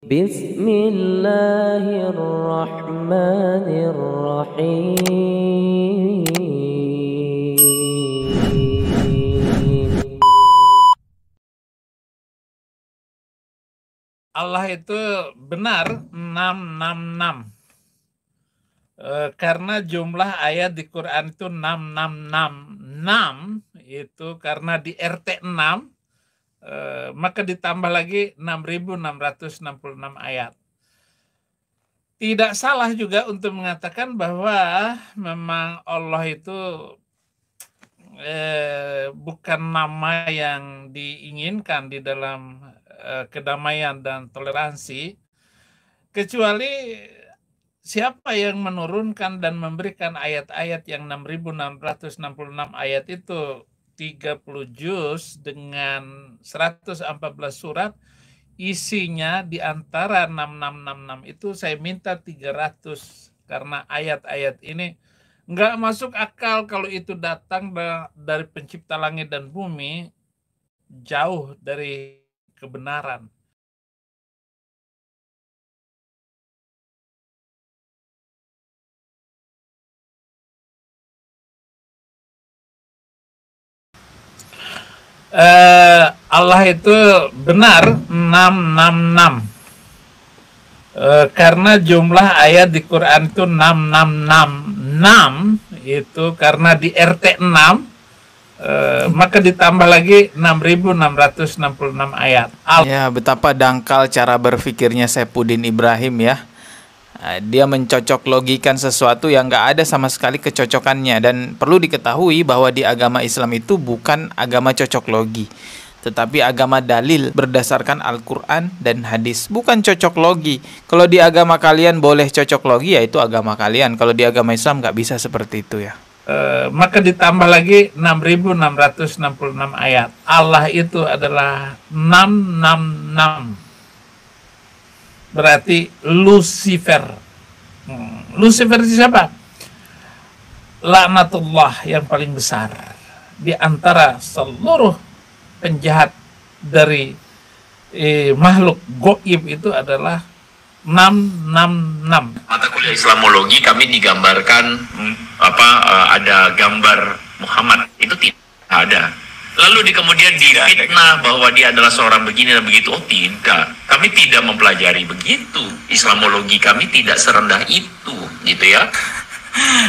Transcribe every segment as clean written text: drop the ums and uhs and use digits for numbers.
Bismillahirrahmanirrahim. Allah itu benar 666. Karena jumlah ayat di Quran itu 666. Itu karena di RT 6, maka ditambah lagi 6.666 ayat. Tidak salah juga untuk mengatakan bahwa memang Allah itu bukan nama yang diinginkan di dalam kedamaian dan toleransi, kecuali siapa yang menurunkan dan memberikan ayat-ayat yang 6.666 ayat itu 30 juz dengan 114 surat, isinya di antara 6666 itu saya minta 300, karena ayat-ayat ini nggak masuk akal kalau itu datang dari pencipta langit dan bumi, jauh dari kebenaran. Allah itu benar 666. Karena jumlah ayat di Quran itu 666, itu karena di RT 6, maka ditambah lagi 6.666 ayat. Ya, betapa dangkal cara berpikirnya Saifuddin Ibrahim ya. Dia mencocok logikan sesuatu yang nggak ada sama sekali kecocokannya. Dan perlu diketahui bahwa di agama Islam itu bukan agama cocok logi, tetapi agama dalil berdasarkan Al-Quran dan hadis, bukan cocok logi. Kalau di agama kalian boleh cocok logi, ya itu agama kalian. Kalau di agama Islam nggak bisa seperti itu ya. Maka ditambah lagi 6.666 ayat. Allah itu adalah 666. Berarti Lucifer. Lucifer itu siapa? Laknatullah yang paling besar di antara seluruh penjahat dari makhluk goib itu adalah 666. Mata kuliah Islamologi kami digambarkan ada gambar Muhammad, itu tidak ada. Lalu kemudian difitnah bahwa dia adalah seorang begini dan begitu. Oh tidak, kami tidak mempelajari begitu. Islamologi kami tidak serendah itu, gitu ya.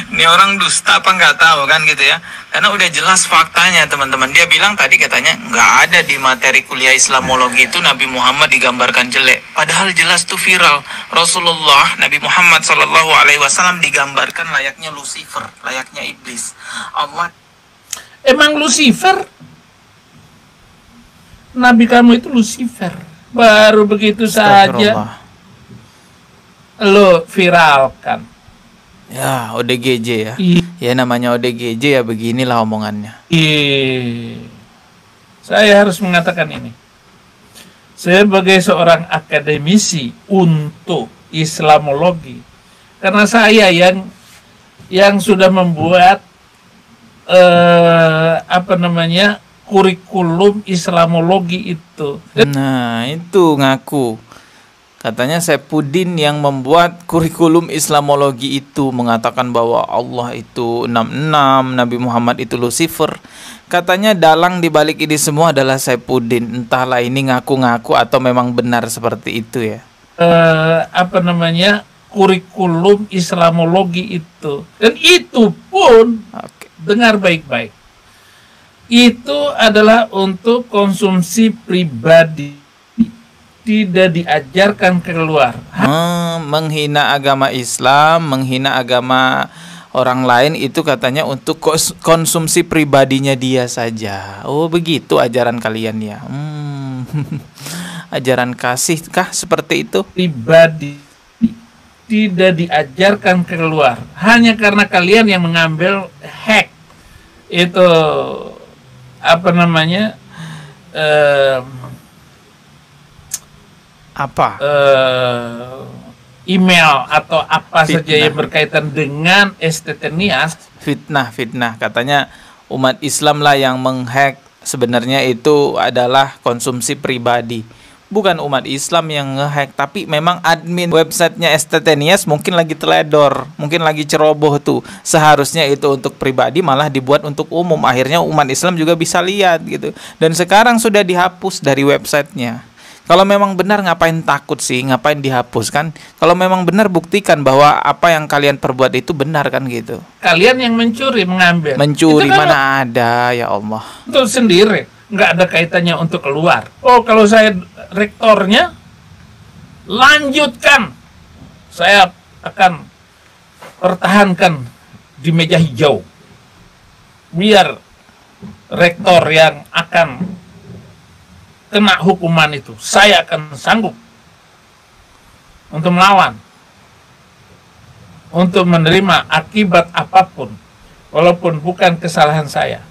Ini orang dusta apa nggak tahu kan gitu ya. Karena udah jelas faktanya teman-teman. Dia bilang tadi katanya nggak ada di materi kuliah Islamologi itu Nabi Muhammad digambarkan jelek. Padahal jelas tuh viral. Rasulullah Nabi Muhammad SAW digambarkan layaknya Lucifer, layaknya iblis. Allah. Emang Lucifer? Nabi kamu itu Lucifer. Baru begitu saja lo viralkan. Ya, ODGJ ya. Ya namanya ODGJ ya, beginilah omongannya. Saya harus mengatakan ini. Sebagai seorang akademisi untuk Islamologi, karena saya yang sudah membuat kurikulum Islamologi itu. Nah, itu ngaku. Katanya Saifuddin yang membuat kurikulum Islamologi itu, mengatakan bahwa Allah itu 66, Nabi Muhammad itu Lucifer. Katanya dalang dibalik ini semua adalah Saifuddin. Entahlah ini ngaku-ngaku atau memang benar seperti itu ya. Kurikulum Islamologi itu. Dan itu pun, dengar baik-baik, itu adalah untuk konsumsi pribadi, tidak diajarkan keluar. Menghina agama Islam, menghina agama orang lain itu katanya untuk konsumsi pribadinya dia saja. Oh begitu ajaran kalian ya. Ajaran kasih kah seperti itu? Pribadi tidak diajarkan keluar, hanya karena kalian yang mengambil hack itu email atau apa fitnah saja yang berkaitan dengan STT-Nias. Fitnah katanya umat Islam lah yang menghack. Sebenarnya itu adalah konsumsi pribadi, bukan umat Islam yang ngehack, tapi memang admin websitenya STT-Nias mungkin lagi teledor, mungkin lagi ceroboh tuh. Seharusnya itu untuk pribadi malah dibuat untuk umum. Akhirnya umat Islam juga bisa lihat gitu. Dan sekarang sudah dihapus dari websitenya. Kalau memang benar ngapain takut sih, ngapain dihapus kan? Kalau memang benar buktikan bahwa apa yang kalian perbuat itu benar kan gitu. Kalian yang mencuri, mengambil. Mencuri Itu kan mana ada, ya Allah. untuk sendiri, nggak ada kaitannya untuk keluar. Oh, kalau saya rektornya, lanjutkan. Saya akan pertahankan di meja hijau. Biar rektor yang akan kena hukuman itu, saya akan sanggup untuk melawan, untuk menerima akibat apapun, walaupun bukan kesalahan saya.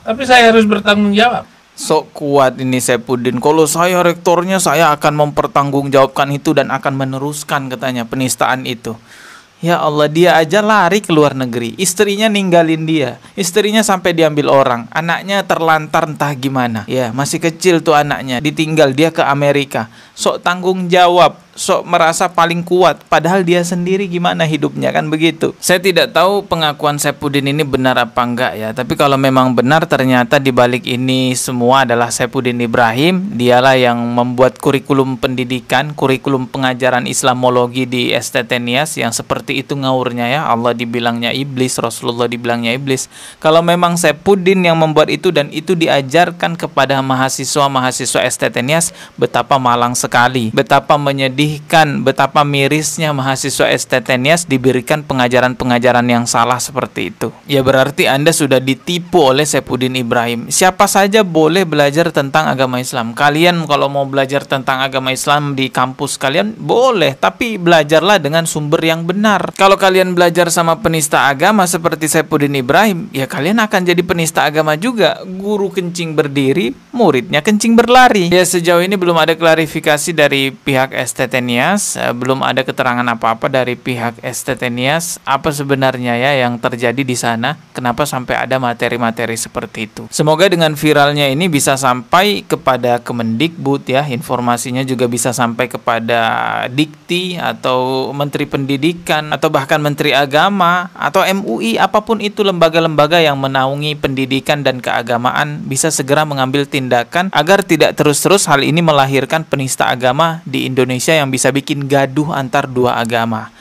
Tapi saya harus bertanggung jawab. Sok kuat ini Saifuddin. Kalau saya rektornya, saya akan mempertanggungjawabkan itu dan akan meneruskan, katanya, penistaan itu. Ya Allah, dia aja lari ke luar negeri. Istrinya ninggalin dia. Istrinya sampai diambil orang. Anaknya terlantar entah gimana. Ya, masih kecil tuh anaknya. Ditinggal dia ke Amerika. Sok tanggung jawab. Sok merasa paling kuat. Padahal dia sendiri gimana hidupnya, kan begitu. Saya tidak tahu pengakuan Saifuddin ini benar apa enggak ya. Tapi kalau memang benar, ternyata di balik ini semua adalah Saifuddin Ibrahim. Dialah yang membuat kurikulum pendidikan, kurikulum pengajaran Islamologi di STT-Nias yang seperti itu ngawurnya ya. Allah dibilangnya iblis, Rasulullah dibilangnya iblis. Kalau memang Saifuddin yang membuat itu dan itu diajarkan kepada mahasiswa-mahasiswa STT-Nias, betapa malang sekali, betapa menyedihkan, betapa mirisnya mahasiswa STT-Nias diberikan pengajaran-pengajaran yang salah seperti itu. Ya berarti Anda sudah ditipu oleh Saifuddin Ibrahim. Siapa saja boleh belajar tentang agama Islam. Kalian kalau mau belajar tentang agama Islam di kampus kalian boleh, tapi belajarlah dengan sumber yang benar. Kalau kalian belajar sama penista agama seperti Saifuddin Ibrahim, ya kalian akan jadi penista agama juga. Guru kencing berdiri, muridnya kencing berlari. Ya sejauh ini belum ada klarifikasi dari pihak STT-Nias, belum ada keterangan apa-apa dari pihak STT-Nias apa sebenarnya ya yang terjadi di sana, kenapa sampai ada materi-materi seperti itu. Semoga dengan viralnya ini bisa sampai kepada Kemendikbud ya, informasinya juga bisa sampai kepada Dikti atau Menteri Pendidikan atau bahkan Menteri Agama atau MUI, apapun itu lembaga-lembaga yang menaungi pendidikan dan keagamaan bisa segera mengambil tindakan agar tidak terus-terus hal ini melahirkan penista agama di Indonesia yang bisa bikin gaduh antar dua agama.